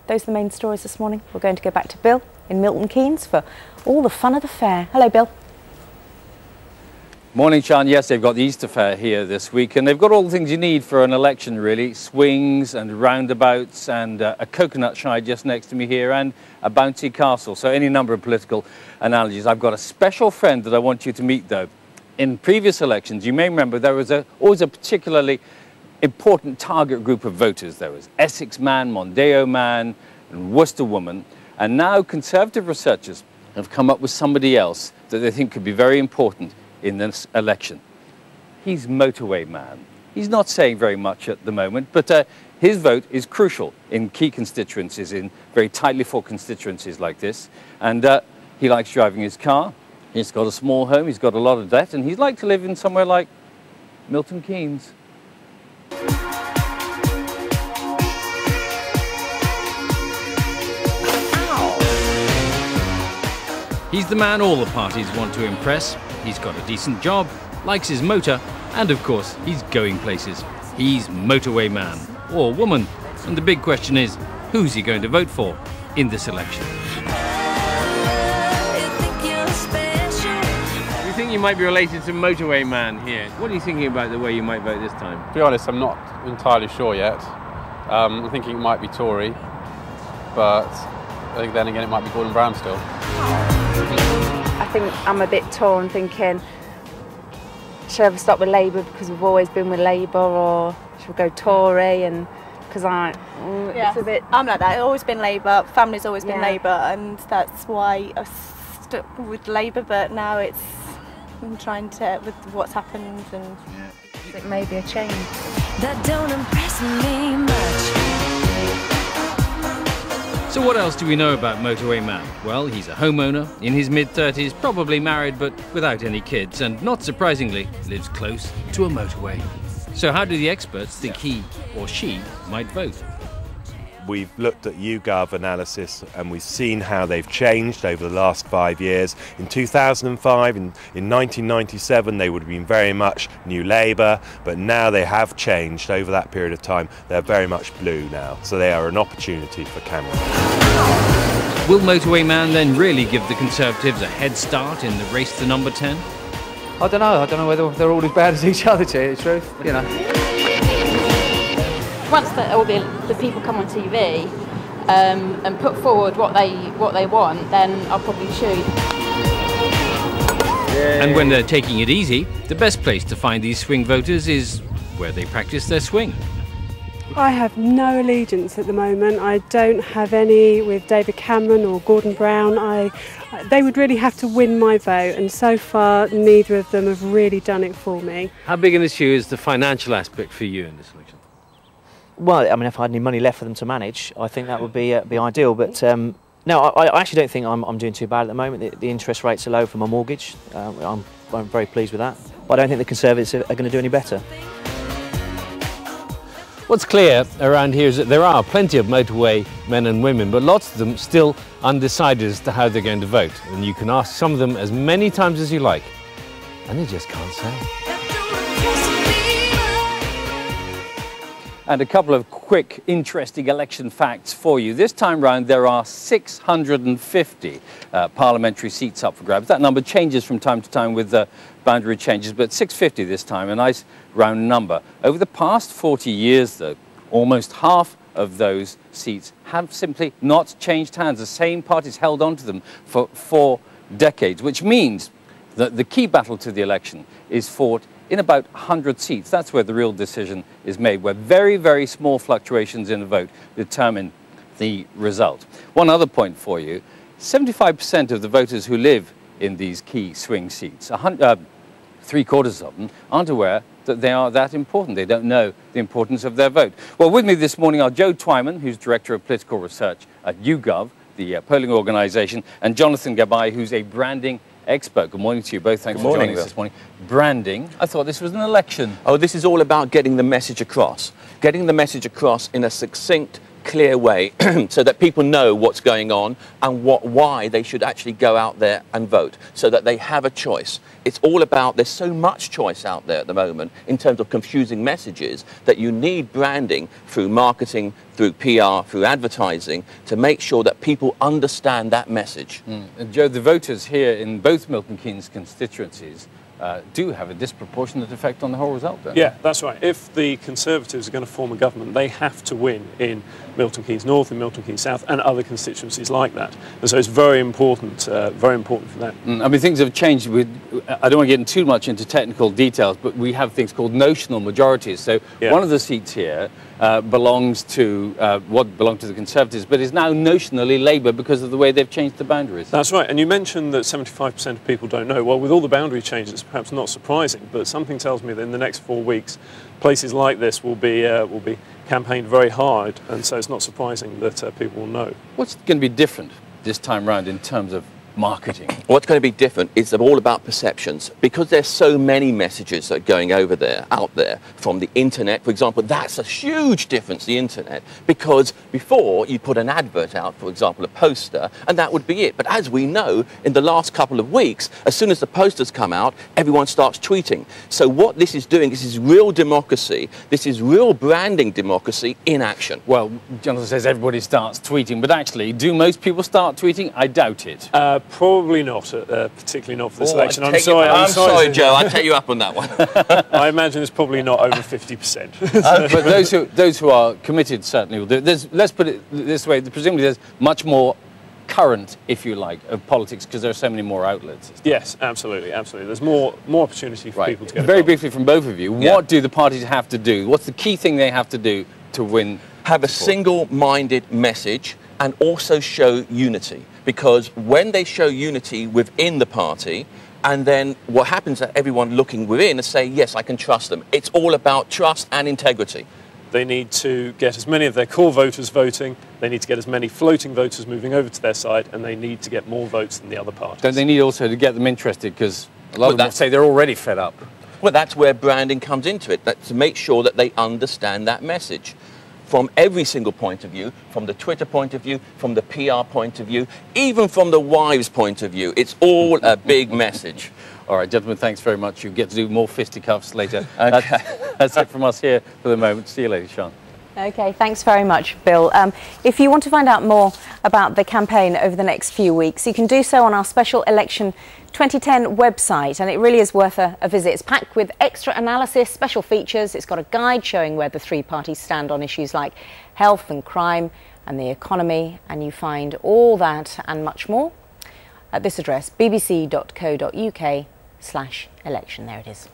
those are the main stories this morning. We're going to go back to Bill in Milton Keynes for all the fun of the fair. Hello, Bill. Morning, Sean. Yes, they've got the Easter Fair here this week, and they've got all the things you need for an election, really. Swings and roundabouts and a coconut shy just next to me here and a bouncy castle. So any number of political analogies. I've got a special friend that I want you to meet, though. In previous elections, you may remember there was always a particularly important target group of voters. There was Essex man, Mondeo man and Worcester woman. And now Conservative researchers have come up with somebody else that they think could be very important in this election. He's Motorway Man. He's not saying very much at the moment, but his vote is crucial in key constituencies, in very tightly fought constituencies like this. And he likes driving his car. He's got a small home. He's got a lot of debt, and he'd like to live in somewhere like Milton Keynes. He's the man all the parties want to impress. He's got a decent job, likes his motor, and of course, he's going places. He's Motorway Man, or woman. And the big question is, who's he going to vote for in this election? You think you might be related to Motorway Man here? What are you thinking about the way you might vote this time? To be honest, I'm not entirely sure yet. I'm thinking it might be Tory, but I think then again it might be Gordon Brown still. I think I'm a bit torn, thinking, should I ever stop with Labour because we've always been with Labour, or should we go Tory? And because it's a bit. I'm like that. I've always been Labour. Family's always been Labour, and that's why I stuck with Labour. But now I'm trying to with what's happened, and I think maybe a change. That don't impress me much. So what else do we know about Motorway Man? Well, he's a homeowner, in his mid-30s, probably married but without any kids, and not surprisingly, lives close to a motorway. So how do the experts think he or she might vote? We've looked at YouGov analysis and we've seen how they've changed over the last 5 years. In 2005, in 1997, they would have been very much New Labour, but now they have changed over that period of time. They're very much blue now, so they are an opportunity for Cameron. Will Motorway Man then really give the Conservatives a head start in the race to number 10? I don't know whether they're all as bad as each other, to tell you the truth, you know. Once all the people come on TV and put forward what they want, then I'll probably choose. And when they're taking it easy, the best place to find these swing voters is where they practice their swing. I have no allegiance at the moment. I don't have any with David Cameron or Gordon Brown. They would really have to win my vote, and so far neither of them have really done it for me. How big an issue is the financial aspect for you in this election? Well, I mean, if I had any money left for them to manage, I think that would be ideal. But no, I actually don't think I'm doing too bad at the moment. The interest rates are low for my mortgage. I'm very pleased with that. But I don't think the Conservatives are going to do any better. What's clear around here is that there are plenty of motorway men and women, but lots of them still undecided as to how they're going to vote. And you can ask some of them as many times as you like, and they just can't say. And a couple of quick, interesting election facts for you. This time round, there are 650 parliamentary seats up for grabs. That number changes from time to time with the boundary changes, but 650 this time, a nice round number. Over the past 40 years, though, almost half of those seats have simply not changed hands. The same parties held on to them for 4 decades, which means that the key battle to the election is fought in about 100 seats. That's where the real decision is made, where very, very small fluctuations in the vote determine the result. One other point for you, 75% of the voters who live in these key swing seats, 3/4 of them, aren't aware that they are that important. They don't know the importance of their vote. Well, with me this morning are Joe Twyman, who's Director of Political Research at YouGov, the polling organisation, and Jonathan Gabay, who's a branding expert. Good morning to you both. Thanks for joining us this morning. Branding. I thought this was an election. Oh, this is all about getting the message across. Getting the message across in a succinct, clear way so that people know what's going on and why they should actually go out there and vote, so that they have a choice. It's all about, there's so much choice out there at the moment in terms of confusing messages that you need branding through marketing, through PR, through advertising, to make sure that people understand that message. And Joe, the voters here in both Milton Keynes constituencies do have a disproportionate effect on the whole result, don't Yeah, that's right. If the Conservatives are going to form a government, they have to win in Milton Keynes North and Milton Keynes South and other constituencies like that. And so it's very important for them. I mean, things have changed with, I don't want to get too much into technical details, but we have things called notional majorities. So one of the seats here belongs to what belonged to the Conservatives, but is now notionally Labour because of the way they've changed the boundaries. That's right. And you mentioned that 75% of people don't know. Well, with all the boundary changes, it's perhaps not surprising, but something tells me that in the next 4 weeks, places like this will be campaigned very hard, and so it's not surprising that people will know. What's going to be different this time round in terms of marketing? What's going to be different is all about perceptions, because there's so many messages that are going out there from the internet. For example, that's a huge difference, the internet, because before you put an advert out, for example, a poster, and that would be it. But as we know, in the last couple of weeks, as soon as the posters come out, everyone starts tweeting. So what this is doing, this is real democracy, this is real branding democracy in action. Well, Jonathan says everybody starts tweeting, but actually, do most people start tweeting? I doubt it. Probably not, particularly not for this election. I'm sorry, Joe, I'll take you up on that one. I imagine it's probably not over 50%. But those who are committed certainly will do it. Let's put it this way, presumably there's much more current, if you like, of politics because there are so many more outlets. Yes, absolutely, absolutely. There's more opportunity for people to get Very involved. briefly from both of you, what do the parties have to do? What's the key thing they have to do to win? Have a single-minded message and also show unity. Because when they show unity within the party, and then what happens is that everyone looking within and say, yes, I can trust them. It's all about trust and integrity. They need to get as many of their core voters voting, they need to get as many floating voters moving over to their side, and they need to get more votes than the other parties. Don't they need also to get them interested? Because a lot of them say they're already fed up. Well, that's where branding comes into it, to make sure that they understand that message. From every single point of view, from the Twitter point of view, from the PR point of view, even from the wives' point of view. It's all a big message. All right, gentlemen, thanks very much. You get to do more fisticuffs later. Okay. That's it from us here for the moment. See you later, Sean. Okay, thanks very much, Bill. If you want to find out more about the campaign over the next few weeks, you can do so on our special election 2010 website, and it really is worth a visit. It's packed with extra analysis, special features. It's got a guide showing where the three parties stand on issues like health and crime and the economy, and you find all that and much more at this address, bbc.co.uk/election. There it is.